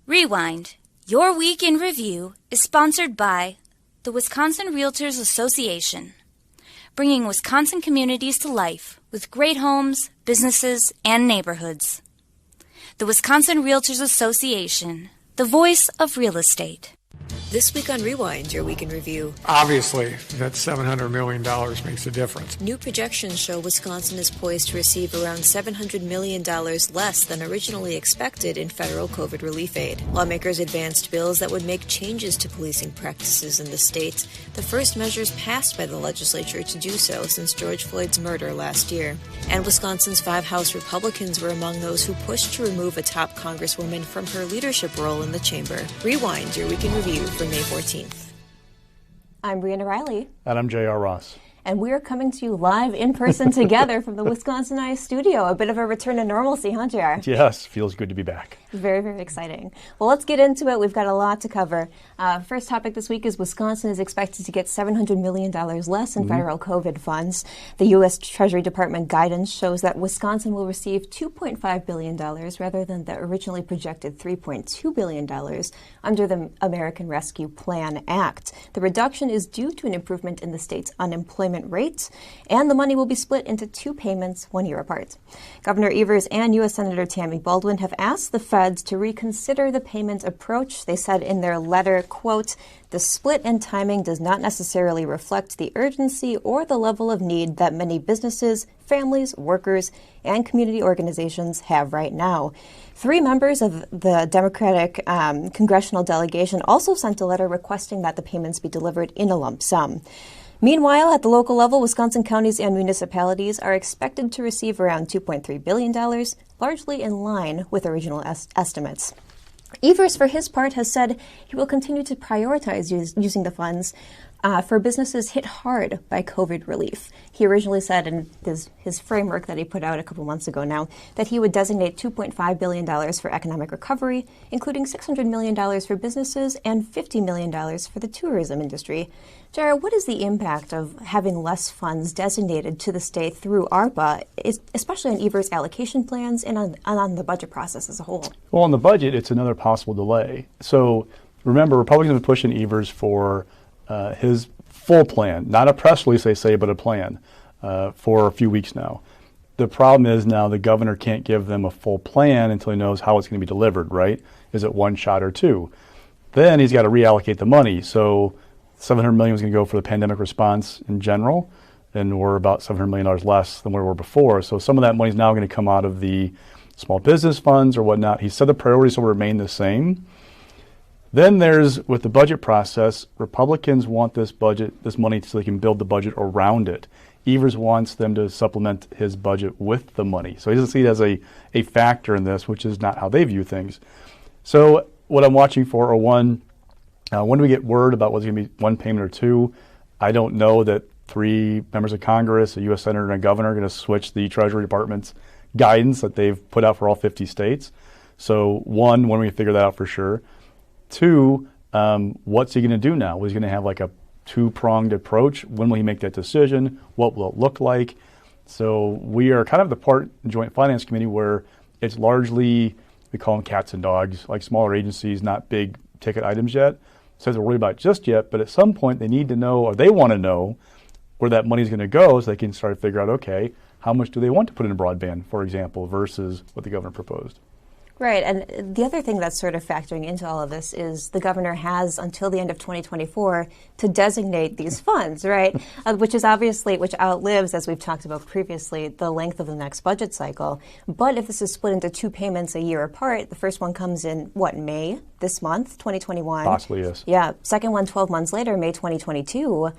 Rewind, your week in review, is sponsored by the Wisconsin Realtors Association, bringing Wisconsin communities to life with great homes, businesses, and neighborhoods. The Wisconsin Realtors Association, the voice of real estate. This week on Rewind, your week in review. Obviously, that $700 million makes a difference. New projections show Wisconsin is poised to receive around $700 million less than originally expected in federal COVID relief aid. Lawmakers advanced bills that would make changes to policing practices in the state, the first measures passed by the legislature to do so since George Floyd's murder last year. And Wisconsin's 5 House Republicans were among those who pushed to remove a top congresswoman from her leadership role in the chamber. Rewind, your week in review for May 14th. I'm Briana Reilly. And I'm J.R. Ross. And we're coming to you live in person together from the WisconsinEye studio. A bit of a return to normalcy, huh, JR? Yes, feels good to be back. Very, very exciting. Well, let's get into it. We've got a lot to cover. First topic this week is Wisconsin is expected to get $700 million less in federal COVID funds. The U.S. Treasury Department guidance shows that Wisconsin will receive $2.5 billion rather than the originally projected $3.2 billion under the American Rescue Plan Act. The reduction is due to an improvement in the state's unemployment rate, and the money will be split into 2 payments 1 year apart. Governor Evers and U.S. Senator Tammy Baldwin have asked the feds to reconsider the payment approach. They said in their letter, quote, "The split in timing does not necessarily reflect the urgency or the level of need that many businesses, families, workers, and community organizations have right now." 3 members of the Democratic congressional delegation also sent a letter requesting that the payments be delivered in a lump sum. Meanwhile, at the local level, Wisconsin counties and municipalities are expected to receive around $2.3 billion, largely in line with original estimates. Evers, for his part, has said he will continue to prioritize using the funds for businesses hit hard by COVID relief. He originally said in his framework that he put out a couple months ago now that he would designate $2.5 billion for economic recovery, including $600 million for businesses and $50 million for the tourism industry. Jared, what is the impact of having less funds designated to the state through ARPA, especially on Evers' allocation plans and on the budget process as a whole? Well, on the budget, it's another possible delay. So remember, Republicans have been pushing Evers for his full plan, not a press release, they say, but a plan for a few weeks now. The problem is now the governor can't give them a full plan until he knows how it's going to be delivered, right? Is it 1 shot or 2? Then he's got to reallocate the money. So $700 million was going to go for the pandemic response in general, and we're about $700 million less than where we were before. So some of that money is now going to come out of the small business funds or whatnot. He said the priorities will remain the same. Then there's, with the budget process, Republicans want this money so they can build the budget around it. Evers wants them to supplement his budget with the money. So he doesn't see it as a factor in this, which is not how they view things. So what I'm watching for are when do we get word about whether it's going to be 1 payment or 2? I don't know that 3 members of Congress, a U.S. Senator, and a governor are going to switch the Treasury Department's guidance that they've put out for all 50 states. So 1, when we figure that out for sure. 2, what's he going to do now? Is he going to have like a 2-pronged approach? When will he make that decision? What will it look like? So we are kind of the part in the Joint Finance Committee where it's largely, we call them cats and dogs, like smaller agencies, not big ticket items yet. So they're worried about it just yet, but at some point they need to know, or they want to know, where that money is going to go so they can start to figure out, okay, how much do they want to put in broadband, for example, versus what the governor proposed. Right, and the other thing that's sort of factoring into all of this is the governor has until the end of 2024 to designate these funds, right? Which outlives, as we've talked about previously, the length of the next budget cycle. But if this is split into 2 payments a year apart, the first one comes in, May, this month, 2021? Possibly, yes. Yeah, second one 12 months later, May 2022.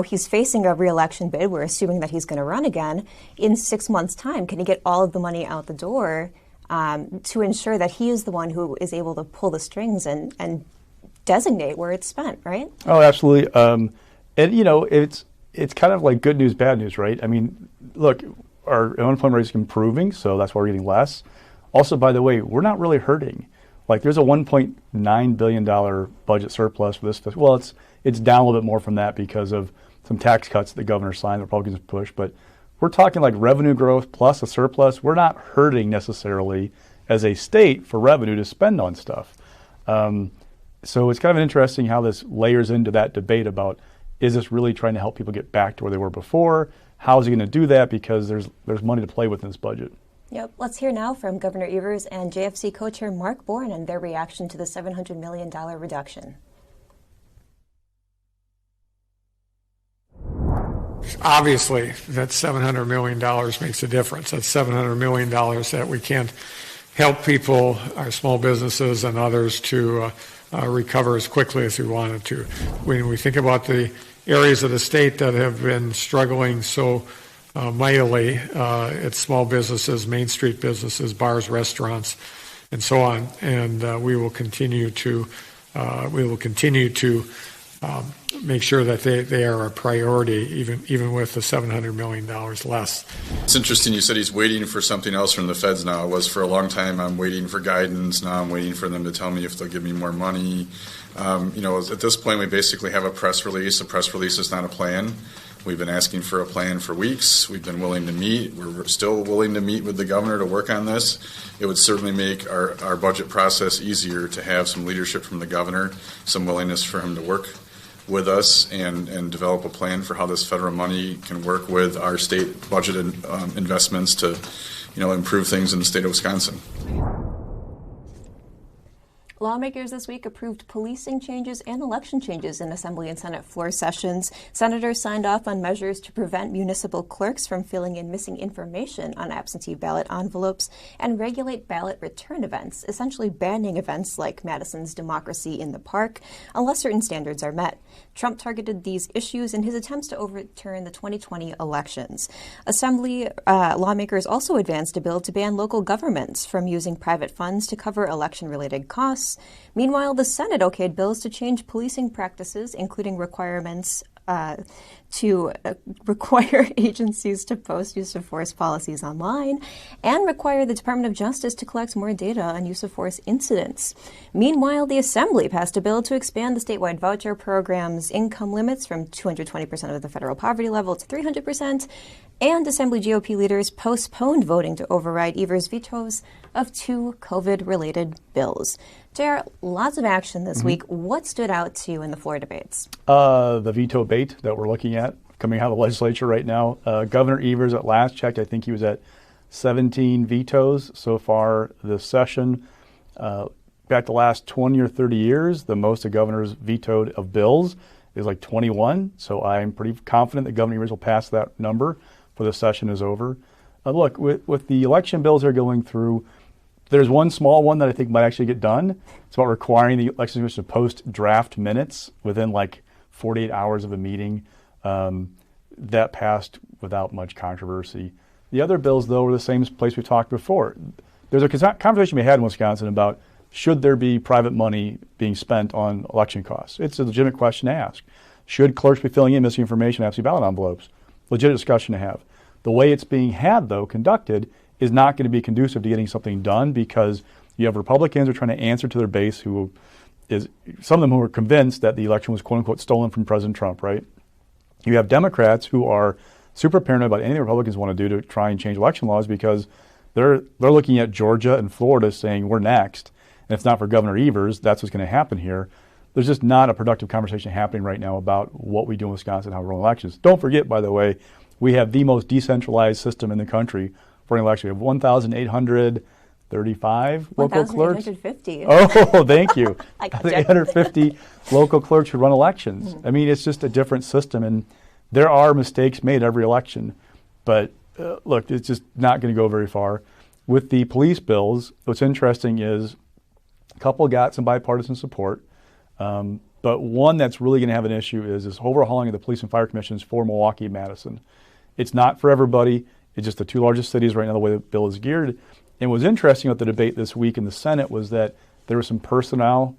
He's facing a re-election bid. We're assuming that he's going to run again in 6 months' time. Can he get all of the money out the door to ensure that he is the one who is able to pull the strings and designate where it's spent, right? Oh, absolutely. It's kind of like good news, bad news, right? I mean, look, our unemployment rate is improving, so that's why we're getting less. Also, by the way, we're not really hurting. Like, there's a $1.9 billion budget surplus for this. Well, it's down a little bit more from that because of some tax cuts that the governor signed, the Republicans pushed. But we're talking like revenue growth plus a surplus. We're not hurting necessarily as a state for revenue to spend on stuff. So it's kind of interesting how this layers into that debate about, is this really trying to help people get back to where they were before? How is he going to do that? Because there's money to play with in this budget. Yep. Let's hear now from Governor Evers and JFC co-chair Mark Bourne and their reaction to the $700 million reduction. Obviously, that $700 million makes a difference. That's $700 million that we can't help people, our small businesses and others, to recover as quickly as we wanted to. When we think about the areas of the state that have been struggling so mightily, it's small businesses, Main Street businesses, bars, restaurants, and so on. And we will continue to make sure that they are a priority, even with the $700 million less. It's interesting you said he's waiting for something else from the feds now. It was for a long time, I'm waiting for guidance. Now I'm waiting for them to tell me if they'll give me more money. At this point, we basically have a press release. A press release is not a plan. We've been asking for a plan for weeks. We've been willing to meet. We're still willing to meet with the governor to work on this. It would certainly make our budget process easier to have some leadership from the governor, some willingness for him to work with us and develop a plan for how this federal money can work with our state budget investments to, improve things in the state of Wisconsin. Lawmakers this week approved policing changes and election changes in Assembly and Senate floor sessions. Senators signed off on measures to prevent municipal clerks from filling in missing information on absentee ballot envelopes and regulate ballot return events, essentially banning events like Madison's Democracy in the Park, unless certain standards are met. Trump targeted these issues in his attempts to overturn the 2020 elections. Assembly lawmakers also advanced a bill to ban local governments from using private funds to cover election-related costs. Meanwhile, the Senate okayed bills to change policing practices, including requirements to require agencies to post use of force policies online and require the Department of Justice to collect more data on use of force incidents. Meanwhile, the Assembly passed a bill to expand the statewide voucher program's income limits from 220% of the federal poverty level to 300%, and Assembly GOP leaders postponed voting to override Evers' vetoes of 2 COVID-related bills. JR, lots of action this week. What stood out to you in the floor debates? The veto bait that we're looking at coming out of the legislature right now. Governor Evers, at last checked, I think he was at 17 vetoes so far this session. Back the last 20 or 30 years, the most a governor's vetoed of bills is like 21. So I'm pretty confident that Governor Evers will pass that number before the session is over. Look, with the election bills that are going through, there's one small one that I think might actually get done. It's about requiring the election commission to post draft minutes within like 48 hours of a meeting. That passed without much controversy. The other bills, though, were the same place we talked before. There's a conversation we had in Wisconsin about should there be private money being spent on election costs. It's a legitimate question to ask. Should clerks be filling in missing information on absentee ballot envelopes? Legitimate discussion to have. The way it's being had, though, conducted, is not going to be conducive to getting something done because you have Republicans who are trying to answer to their base some of them who are convinced that the election was quote-unquote stolen from President Trump, right? You have Democrats who are super paranoid about anything Republicans want to do to try and change election laws because they're looking at Georgia and Florida saying we're next. And if it's not for Governor Evers, that's what's going to happen here. There's just not a productive conversation happening right now about what we do in Wisconsin, how we run elections. Don't forget, by the way, we have the most decentralized system in the country for an election. We have 1,835 local clerks. 1,850. Oh, thank you. I got you. 850 local clerks who run elections. I mean, it's just a different system, and there are mistakes made every election. But look, it's just not going to go very far. With the police bills, what's interesting is a couple got some bipartisan support, but one that's really going to have an issue is this overhauling of the police and fire commissions for Milwaukee and Madison. It's not for everybody. It's just the 2 largest cities right now, the way the bill is geared. And what's interesting about the debate this week in the Senate was that there were some personal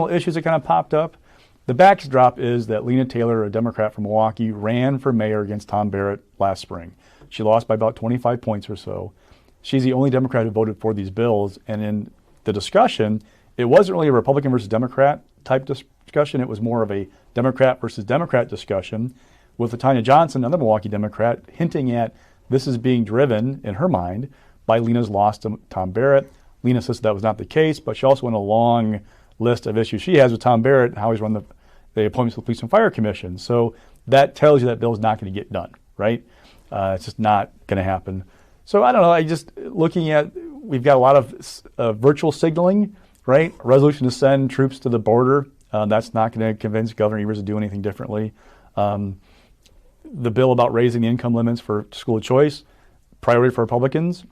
issues that kind of popped up. The backdrop is that Lena Taylor, a Democrat from Milwaukee, ran for mayor against Tom Barrett last spring. She lost by about 25 points or so. She's the only Democrat who voted for these bills. And in the discussion, it wasn't really a Republican versus Democrat type discussion. It was more of a Democrat versus Democrat discussion with Tanya Johnson, another Milwaukee Democrat, hinting at this is being driven, in her mind, by Lena's loss to Tom Barrett. Lena says that was not the case, but she also went a long list of issues she has with Tom Barrett, how he's run the appointments to the Police and Fire Commission. So that tells you that bill is not going to get done, right? It's just not going to happen. So I don't know. I just looking at, we've got a lot of virtual signaling, right? A resolution to send troops to the border. That's not going to convince Governor Evers to do anything differently. The bill about raising the income limits for school of choice, priority for Republicans,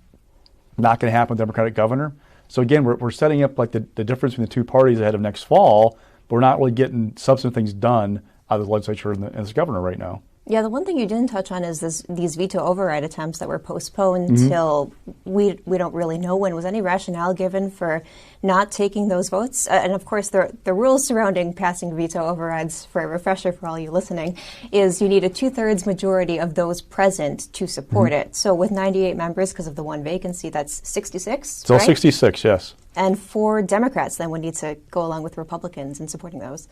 not going to happen with Democratic governor. So again, we're setting up like the difference between the two parties ahead of next fall, but we're not really getting substantive things done out of the legislature and this governor right now. Yeah, the one thing you didn't touch on is these veto override attempts that were postponed till we don't really know when. Was any rationale given for not taking those votes? And of course, the rules surrounding passing veto overrides, for a refresher for all you listening, is you need a 2/3 majority of those present to support it. So with 98 members, because of the one vacancy, that's 66, Still right? 66, yes. And 4 Democrats then would need to go along with Republicans in supporting those,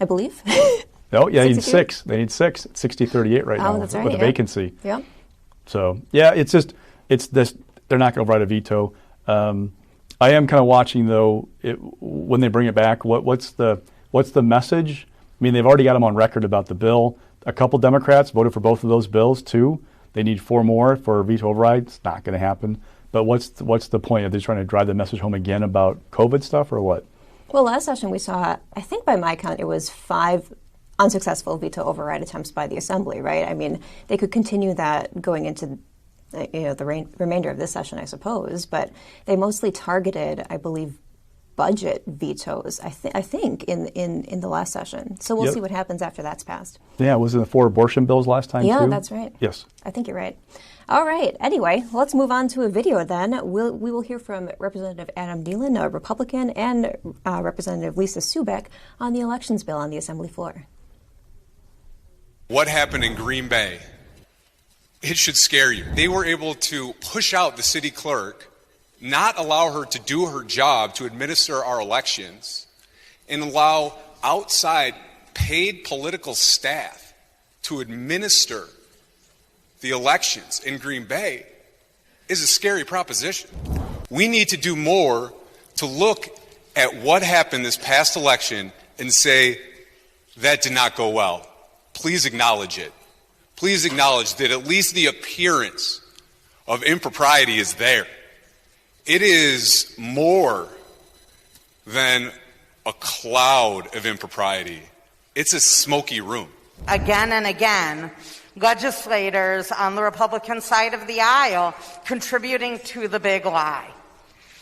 I believe. No, yeah, 62? they need 6. It's 60-38 right now that's right, with a vacancy. Yeah. So, yeah, it's this, they're not going to override a veto. I am kind of watching, though, when they bring it back, what's the message? I mean, they've already got them on record about the bill. A couple Democrats voted for both of those bills, too. They need 4 more for a veto override. It's not going to happen. But what's the point? Are they trying to drive the message home again about COVID stuff or what? Well, last session we saw, I think by my count, it was 5 unsuccessful veto override attempts by the Assembly, right? I mean, they could continue that going into the remainder of this session, I suppose, but they mostly targeted, I believe, budget vetoes, I think, in the last session. So we'll see what happens after that's passed. Yeah, was it the 4 abortion bills last time, too? Yeah, that's right. Yes. I think you're right. All right. Anyway, let's move on to a video then. We will hear from Representative Adam Nealon, a Republican, and Representative Lisa Subek on the elections bill on the Assembly floor. What happened in Green Bay? It should scare you. They were able to push out the city clerk, not allow her to do her job to administer our elections, and allow outside paid political staff to administer the elections in Green Bay is a scary proposition. We need to do more to look at what happened this past election and say, that did not go well. Please acknowledge it. Please acknowledge that at least the appearance of impropriety is there. It is more than a cloud of impropriety. It's a smoky room. Again and again, legislators on the Republican side of the aisle contributing to the big lie,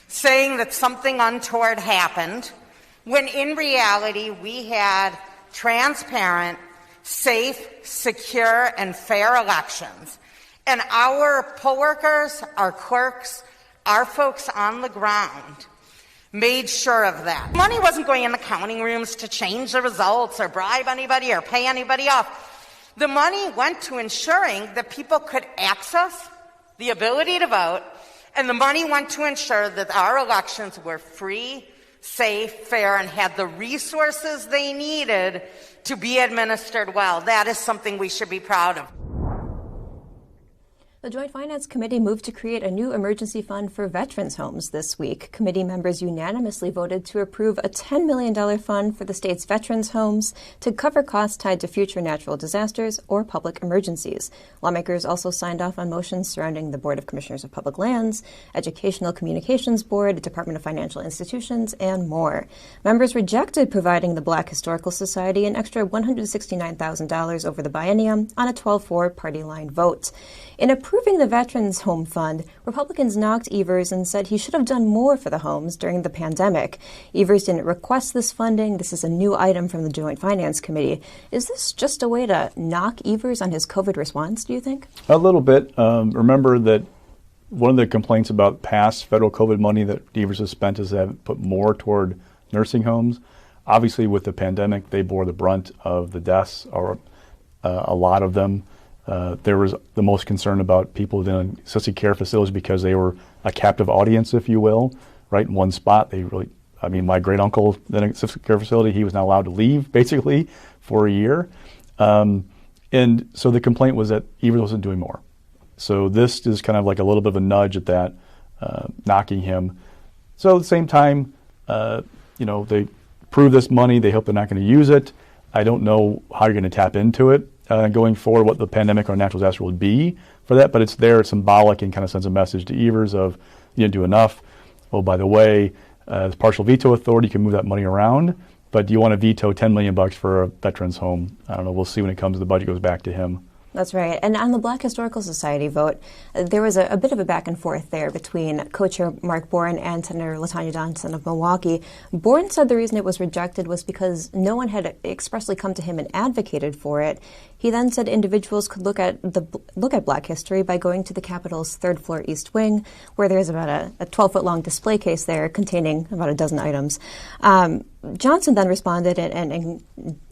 saying that something untoward happened, when in reality we had transparent, safe, secure, and fair elections. And our poll workers, our clerks, our folks on the ground made sure of that. Money wasn't going in the counting rooms to change the results or bribe anybody or pay anybody off. The money went to ensuring that people could access the ability to vote, and the money went to ensure that our elections were free, safe, fair, and had the resources they needed to be administered well. That is something we should be proud of. The Joint Finance Committee moved to create a new emergency fund for veterans' homes this week. Committee members unanimously voted to approve a $10 million fund for the state's veterans' homes to cover costs tied to future natural disasters or public emergencies. Lawmakers also signed off on motions surrounding the Board of Commissioners of Public Lands, Educational Communications Board, Department of Financial Institutions, and more. Members rejected providing the Black Historical Society an extra $169,000 over the biennium on a 12-4 party line vote. In approving the Veterans Home Fund, Republicans knocked Evers and said he should have done more for the homes during the pandemic. Evers didn't request this funding. This is a new item from the Joint Finance Committee. Is this just a way to knock Evers on his COVID response, do you think? A little bit. Remember that one of the complaints about past federal COVID money that Evers has spent is they haven't put more toward nursing homes. Obviously, with the pandemic, they bore the brunt of the deaths, or a lot of them. There was the most concern about people in assisted care facilities because they were a captive audience, if you will, right? In one spot, my great uncle in an assisted care facility, he was not allowed to leave basically for a year. And so the complaint was that Evers wasn't doing more. So this is kind of like a little bit of a nudge at that, knocking him. So at the same time, they approve this money. They hope they're not going to use it. I don't know how you're going to tap into it going forward, what the pandemic or natural disaster would be for that, but it's there. It's symbolic and kind of sends a message to Evers of you didn't do enough. Oh, by the way, the partial veto authority can move that money around, but do you want to veto $10 million for a veteran's home? I don't know. We'll see when it comes. The budget goes back to him. That's right. And on the Black Historical Society vote, there was a bit of a back and forth there between co-chair Mark Boren and Senator LaTanya Johnson of Milwaukee. Boren said the reason it was rejected was because no one had expressly come to him and advocated for it. He then said individuals could look at Black history by going to the Capitol's third floor east wing, where there's about a 12-foot-long display case there containing about a dozen items. Johnson then responded, and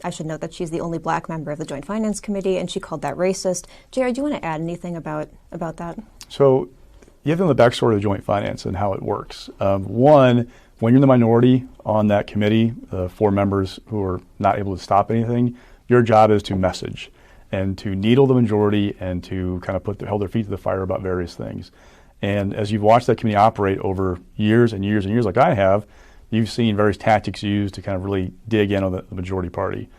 I should note that she's the only Black member of the Joint Finance Committee, and she called that racist. Jared, do you want to add anything about that? So you have to know the backstory of the Joint Finance and how it works. One, when you're in the minority on that committee, the 4 members who are not able to stop anything, your job is to message and to needle the majority and to kind of hold their feet to the fire about various things. And as you've watched that committee operate over years and years and years like I have, you've seen various tactics used to kind of really dig in on the majority party.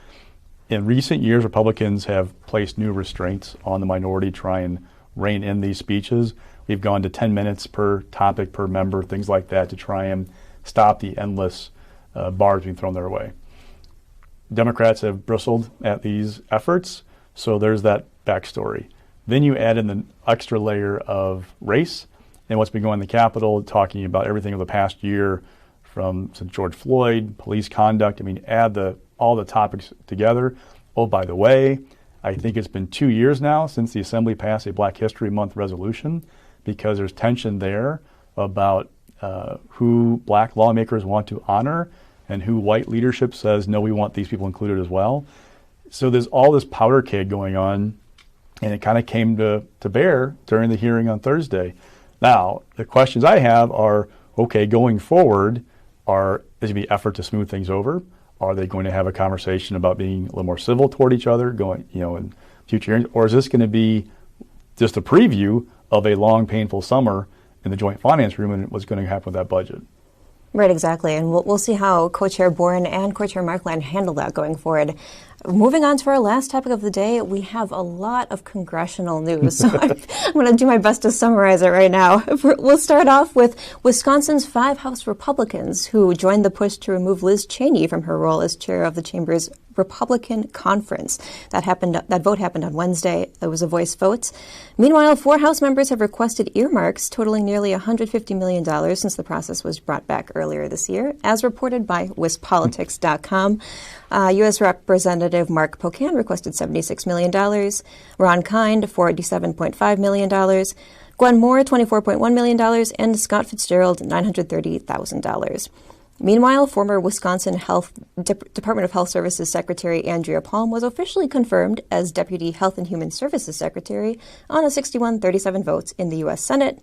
In recent years, Republicans have placed new restraints on the minority to try and rein in these speeches. We've gone to 10 minutes per topic per member, things like that, to try and stop the endless bars being thrown their way. Democrats have bristled at these efforts, so there's that backstory. Then you add in the extra layer of race and what's been going on in the Capitol, talking about everything over the past year, since George Floyd, police conduct. I mean, add all the topics together. Oh, by the way, I think it's been 2 years now since the Assembly passed a Black History Month resolution, because there's tension there about who Black lawmakers want to honor and who white leadership says, no, we want these people included as well. So there's all this powder keg going on, and it kind of came to bear during the hearing on Thursday. Now, the questions I have are, okay, going forward, is there going to be effort to smooth things over? Are they going to have a conversation about being a little more civil toward each other in future hearings? Or is this going to be just a preview of a long, painful summer in the Joint Finance Room and what's going to happen with that budget? Right, exactly. And we'll see how Co-Chair Boren and Co-Chair Markland handle that going forward. Moving on to our last topic of the day, we have a lot of congressional news. So I'm going to do my best to summarize it right now. We'll start off with Wisconsin's 5 House Republicans who joined the push to remove Liz Cheney from her role as chair of the chamber's Republican Conference. That vote happened on Wednesday. It was a voice vote. Meanwhile, 4 House members have requested earmarks totaling nearly $150 million since the process was brought back earlier this year, as reported by WisPolitics.com. U.S. Representative Mark Pocan requested $76 million, Ron Kind, $47.5 million, Gwen Moore, $24.1 million, and Scott Fitzgerald, $930,000. Meanwhile, former Wisconsin Department of Health Services Secretary Andrea Palm was officially confirmed as Deputy Health and Human Services Secretary on a 61-37 vote in the U.S. Senate.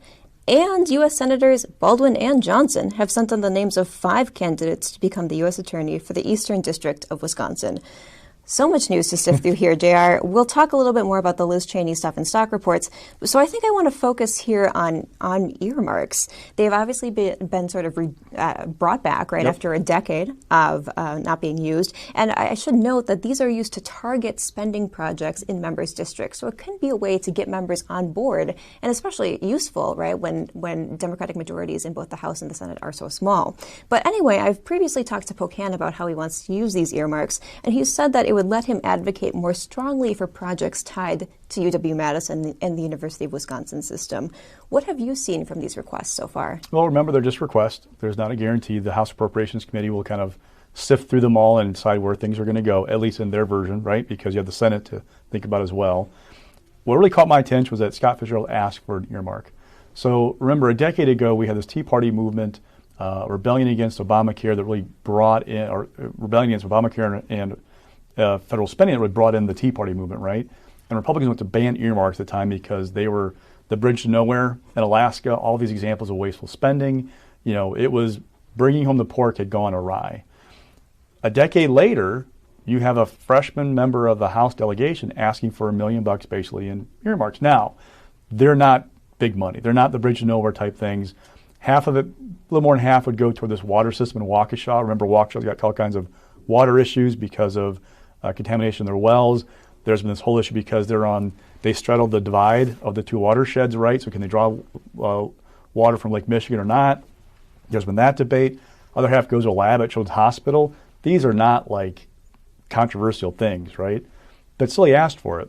And U.S. Senators Baldwin and Johnson have sent on the names of 5 candidates to become the U.S. Attorney for the Eastern District of Wisconsin. So much news to sift through here, JR. We'll talk a little bit more about the Liz Cheney stuff and stock reports. So I think I want to focus here on earmarks. They've obviously been sort of brought back, right, after a decade of not being used. And I should note that these are used to target spending projects in members' districts. So it can be a way to get members on board, and especially useful, right, when Democratic majorities in both the House and the Senate are so small. But anyway, I've previously talked to Pocan about how he wants to use these earmarks, and he said that it would let him advocate more strongly for projects tied to UW-Madison and the University of Wisconsin system. What have you seen from these requests so far? Well, remember, they're just requests. There's not a guarantee. The House Appropriations Committee will kind of sift through them all and decide where things are going to go, at least in their version, right? Because you have the Senate to think about as well. What really caught my attention was that Scott Fitzgerald asked for an earmark. So remember, a decade ago, we had this Tea Party movement, rebellion against Obamacare that really brought in, or rebellion against Obamacare and federal spending that would brought in the Tea Party movement, right? And Republicans went to ban earmarks at the time because they were the bridge to nowhere in Alaska, all these examples of wasteful spending. It was bringing home the pork had gone awry. A decade later, you have a freshman member of the House delegation asking for $1 million basically in earmarks. Now, they're not big money. They're not the bridge to nowhere type things. half of it, a little more than half, would go toward this water system in Waukesha. Remember, Waukesha's got all kinds of water issues because of contamination in their wells. There's been this whole issue because they straddle the divide of the two watersheds, right? So can they draw water from Lake Michigan or not? There's been that debate. Other half goes to a lab at Children's Hospital. These are not like controversial things, right? But still he asked for it.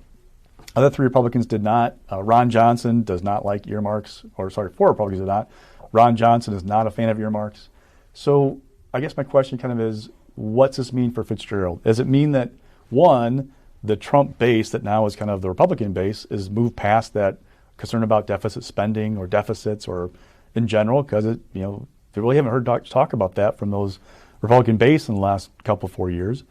Other three Republicans did not. Ron Johnson does not like earmarks, four Republicans did not. Ron Johnson is not a fan of earmarks. So I guess my question kind of is, what's this mean for Fitzgerald? Does it mean that, one, the Trump base that now is kind of the Republican base is moved past that concern about deficit spending or deficits or in general? Because they really haven't heard talk about that from those Republican base in the last couple 4 years.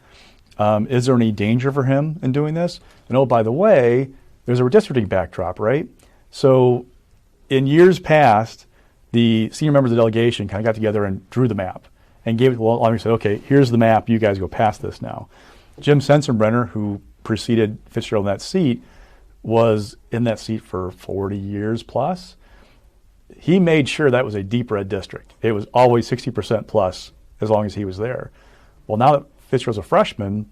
Is there any danger for him in doing this? And oh, by the way, there's a redistricting backdrop, right? So in years past, the senior members of the delegation kind of got together and drew the map and gave it to the lawmakers and said, okay, here's the map. You guys go past this now. Jim Sensenbrenner, who preceded Fitzgerald in that seat, was in that seat for 40 years plus. He made sure that was a deep red district. It was always 60% plus as long as he was there. Well, now that Fitzgerald's a freshman,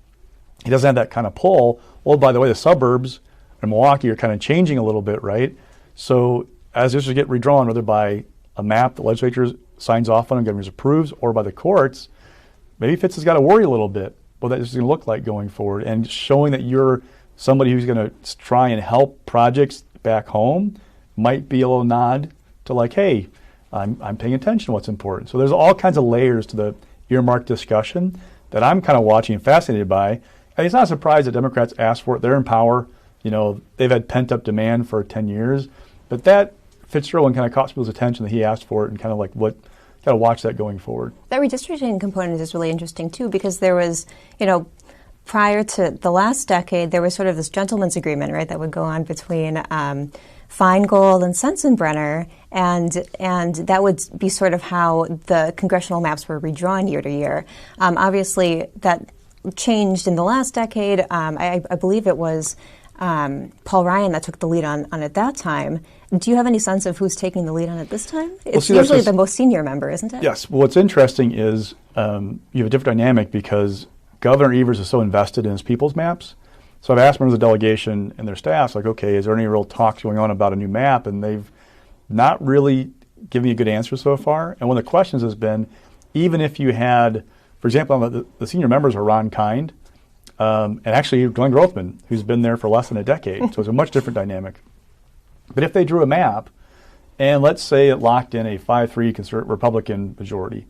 he doesn't have that kind of pull. Well, by the way, the suburbs in Milwaukee are kind of changing a little bit, right? So as this get redrawn, whether by a map the legislature signs off on and governors approves, or by the courts, maybe Fitz has got to worry a little bit what that is going to look like going forward. And showing that you're somebody who's going to try and help projects back home might be a little nod to like, hey, I'm paying attention to what's important. So there's all kinds of layers to the earmark discussion that I'm kind of watching and fascinated by. And it's not a surprise that Democrats asked for it. They're in power. They've had pent-up demand for 10 years. But that Fitzgerald kind of caught people's attention that he asked for it, and kind of like got to watch that going forward. That redistricting component is really interesting, too, because there was, prior to the last decade, there was sort of this gentleman's agreement, right, that would go on between Feingold and Sensenbrenner, and that would be sort of how the congressional maps were redrawn year to year. Obviously, that changed in the last decade. I believe it was Paul Ryan that took the lead on at that time. Do you have any sense of who's taking the lead on it this time? It's usually the most senior member, isn't it? Yes. Well, what's interesting is you have a different dynamic because Governor Evers is so invested in his people's maps. So I've asked members of the delegation and their staffs, like, okay, is there any real talks going on about a new map? And they've not really given me a good answer so far. And one of the questions has been, even if you had, for example, the senior members are Ron Kind, and actually Glenn Grothman, who's been there for less than a decade. So it's a much different dynamic. But if they drew a map, and let's say it locked in a 5-3 Republican majority,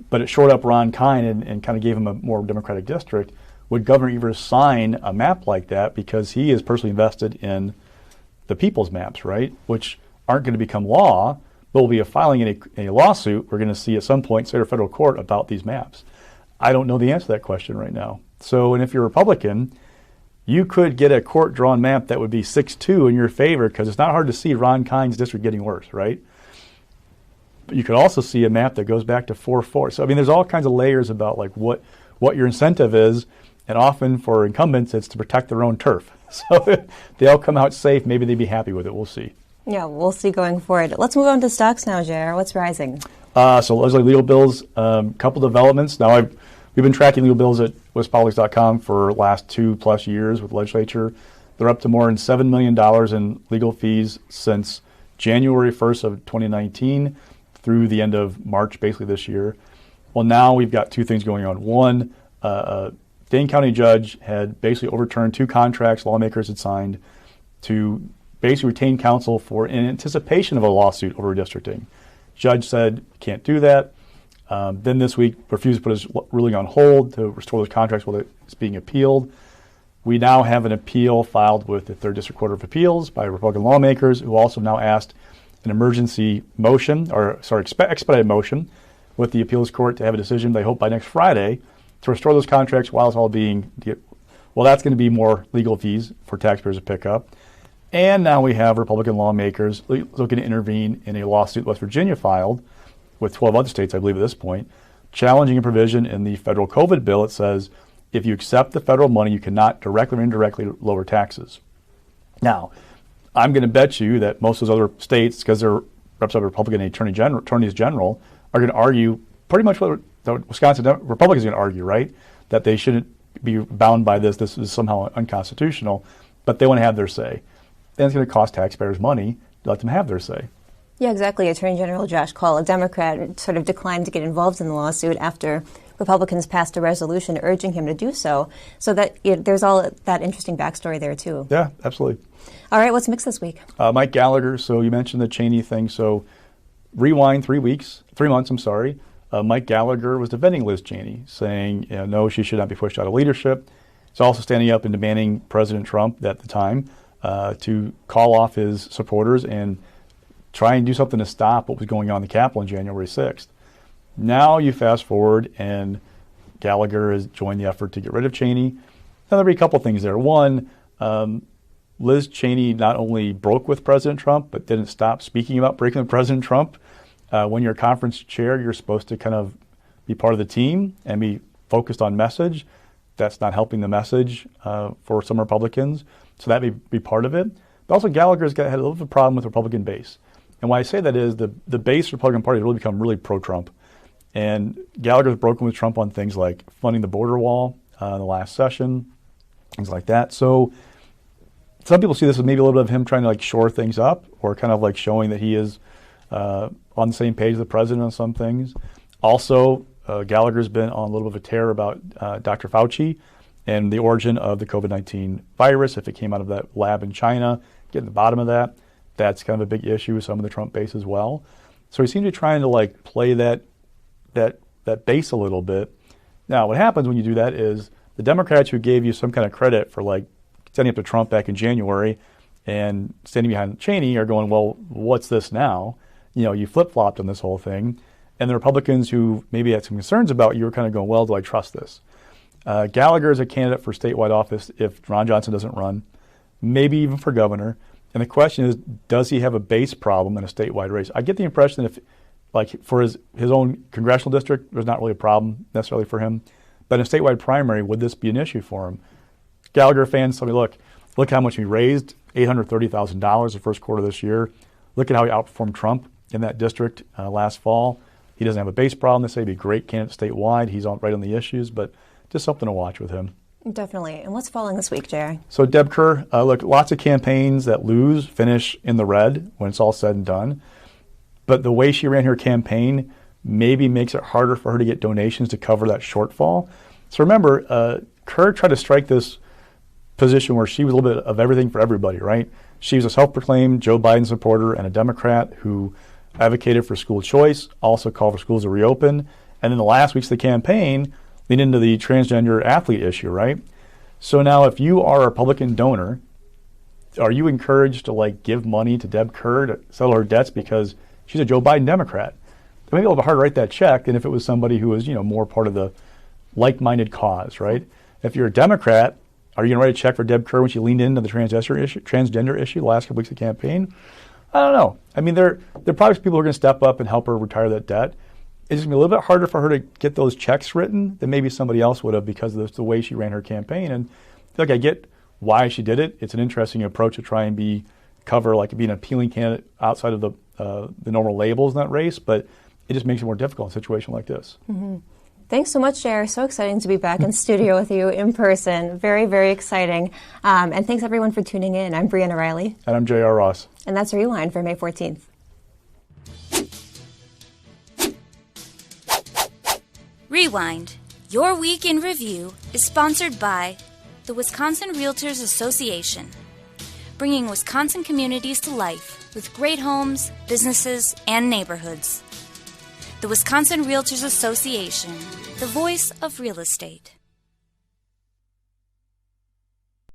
but it shored up Ron Kind and kind of gave him a more Democratic district, would Governor Evers sign a map like that because he is personally invested in the people's maps, right, which aren't going to become law, but will be a filing in a lawsuit we're going to see at some point, state or federal court, about these maps? I don't know the answer to that question right now. So, and if you're a Republican, you could get a court-drawn map that would be 6-2 in your favor because it's not hard to see Ron Kind's district getting worse, right? But you could also see a map that goes back to 4-4. So, I mean, there's all kinds of layers about like what your incentive is, and often for incumbents, it's to protect their own turf. So if they all come out safe, maybe they'd be happy with it. We'll see. Yeah, we'll see going forward. Let's move on to stocks now, JR. What's rising? So legal bills, couple developments. Now, we've been tracking legal bills at WisconsinPolitics.com for the last 2+ years with the legislature. They're up to more than $7 million in legal fees since January 1st of 2019 through the end of March, basically this year. Well, now we've got two things going on. One, Dane County judge had basically overturned 2 contracts lawmakers had signed to basically retain counsel in anticipation of a lawsuit over redistricting. Judge said, can't do that. Then this week refused to put his ruling on hold to restore those contracts while it's being appealed. We now have an appeal filed with the 3rd District Court of Appeals by Republican lawmakers who also now asked an emergency motion, expedited motion with the appeals court to have a decision, they hope, by next Friday to restore those contracts while it's all being, well, that's going to be more legal fees for taxpayers to pick up. And now we have Republican lawmakers looking to intervene in a lawsuit West Virginia filed with 12 other states, I believe at this point, challenging a provision in the federal COVID bill that says if you accept the federal money, you cannot directly or indirectly lower taxes. Now, I'm going to bet you that most of those other states, because they're Representative Republican attorneys general are going to argue pretty much what the Wisconsin Republicans are going to argue, right? That they shouldn't be bound by this. This is somehow unconstitutional, but they want to have their say. And it's going to cost taxpayers money to let them have their say. Yeah, exactly. Attorney General Josh Call, a Democrat, sort of declined to get involved in the lawsuit after Republicans passed a resolution urging him to do so. So that there's all that interesting backstory there, too. Yeah, absolutely. All right, what's mixed this week? Mike Gallagher, so you mentioned the Cheney thing. So rewind 3 months, Mike Gallagher was defending Liz Cheney, saying, no, she should not be pushed out of leadership. He's also standing up and demanding President Trump at the time to call off his supporters and try and do something to stop what was going on in the Capitol on January 6th. Now you fast forward and Gallagher has joined the effort to get rid of Cheney. Now there'll be a couple things there. One, Liz Cheney not only broke with President Trump, but didn't stop speaking about breaking with President Trump. When you're a conference chair, you're supposed to kind of be part of the team and be focused on message. That's not helping the message for some Republicans. So that may be part of it. But also Gallagher's had a little bit of a problem with the Republican base. And why I say that is the base Republican Party has really become really pro-Trump. And Gallagher's broken with Trump on things like funding the border wall in the last session, things like that. So some people see this as maybe a little bit of him trying to shore things up or kind of showing that he is on the same page as the president on some things. Also, Gallagher's been on a little bit of a tear about Dr. Fauci and the origin of the COVID-19 virus. If it came out of that lab in China, getting to the bottom of that. That's kind of a big issue with some of the Trump base as well. So he seems to be trying to play that base a little bit. Now, what happens when you do that is the Democrats who gave you some kind of credit for standing up to Trump back in January and standing behind Cheney are going, well, what's this now? You flip-flopped on this whole thing. And the Republicans who maybe had some concerns about you were kind of going, well, do I trust this? Gallagher is a candidate for statewide office if Ron Johnson doesn't run, maybe even for governor. And the question is, does he have a base problem in a statewide race? I get the impression that for his own congressional district, there's not really a problem necessarily for him. But in a statewide primary, would this be an issue for him? Gallagher fans tell me, look how much he raised, $830,000 the first quarter of this year. Look at how he outperformed Trump in that district last fall. He doesn't have a base problem. They say he'd be a great candidate statewide. He's right on the issues, but just something to watch with him. Definitely. And what's falling this week, Jerry? So Deb Kerr, lots of campaigns that finish in the red when it's all said and done. But the way she ran her campaign maybe makes it harder for her to get donations to cover that shortfall. So remember, Kerr tried to strike this position where she was a little bit of everything for everybody, right? She was a self-proclaimed Joe Biden supporter and a Democrat who advocated for school choice, also called for schools to reopen. And in the last weeks of the campaign, lean into the transgender athlete issue, right? So now if you are a Republican donor, are you encouraged to give money to Deb Kerr to settle her debts because she's a Joe Biden Democrat? It may be a little bit hard to write that check than if it was somebody who was, more part of the like-minded cause, right? If you're a Democrat, are you going to write a check for Deb Kerr when she leaned into the transgender issue the last couple weeks of the campaign? I don't know. I mean, there are probably people who are going to step up and help her retire that debt. It's going to be a little bit harder for her to get those checks written than maybe somebody else would have because of the way she ran her campaign. And I get why she did it. It's an interesting approach to try and be an appealing candidate outside of the normal labels in that race, but it just makes it more difficult in a situation like this. Mm-hmm. Thanks so much, Jer. So exciting to be back in studio with you in person. Very, very exciting. And thanks, everyone, for tuning in. I'm Briana Reilly. And I'm J.R. Ross. And that's Rewind for May 14th. Rewind, your week in review, is sponsored by the Wisconsin Realtors Association, bringing Wisconsin communities to life with great homes, businesses, and neighborhoods. The Wisconsin Realtors Association, the voice of real estate.